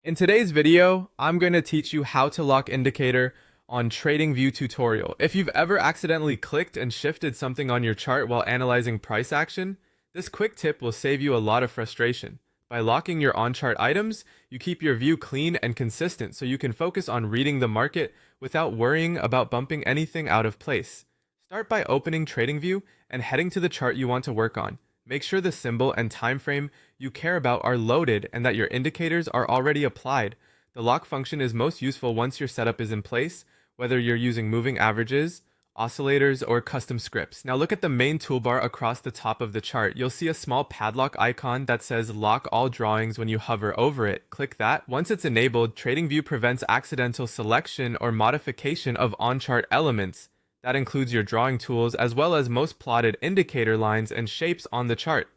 In today's video, I'm going to teach you how to lock indicator on TradingView tutorial. If you've ever accidentally clicked and shifted something on your chart while analyzing price action, this quick tip will save you a lot of frustration. By locking your on-chart items, you keep your view clean and consistent so you can focus on reading the market without worrying about bumping anything out of place. Start by opening TradingView and heading to the chart you want to work on. Make sure the symbol and time frame you care about are loaded and that your indicators are already applied. The lock function is most useful once your setup is in place, whether you're using moving averages, oscillators, or custom scripts. Now look at the main toolbar across the top of the chart. You'll see a small padlock icon that says Lock All Drawings when you hover over it. Click that. Once it's enabled, TradingView prevents accidental selection or modification of on-chart elements. That includes your drawing tools as well as most plotted indicator lines and shapes on the chart.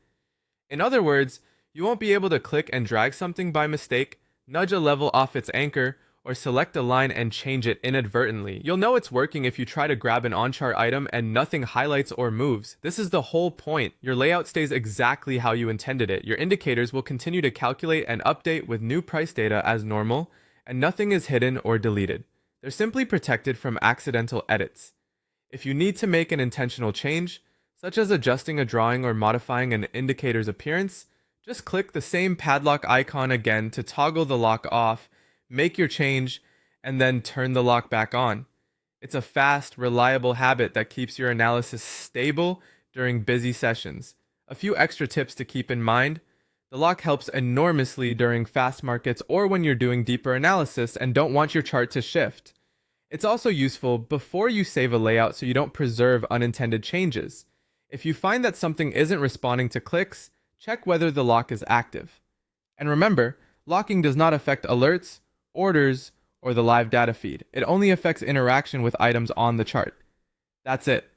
In other words, you won't be able to click and drag something by mistake, nudge a level off its anchor, or select a line and change it inadvertently. You'll know it's working if you try to grab an on-chart item and nothing highlights or moves. This is the whole point. Your layout stays exactly how you intended it. Your indicators will continue to calculate and update with new price data as normal, and nothing is hidden or deleted. They're simply protected from accidental edits. If you need to make an intentional change, such as adjusting a drawing or modifying an indicator's appearance, just click the same padlock icon again to toggle the lock off, make your change, and then turn the lock back on. It's a fast, reliable habit that keeps your analysis stable during busy sessions. A few extra tips to keep in mind. The lock helps enormously during fast markets or when you're doing deeper analysis and don't want your chart to shift. It's also useful before you save a layout so you don't preserve unintended changes. If you find that something isn't responding to clicks, check whether the lock is active. And remember, locking does not affect alerts, orders, or the live data feed. It only affects interaction with items on the chart. That's it.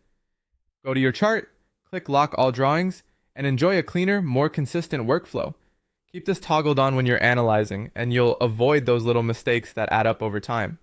Go to your chart, click Lock All Drawings, and enjoy a cleaner, more consistent workflow. Keep this toggled on when you're analyzing, and you'll avoid those little mistakes that add up over time.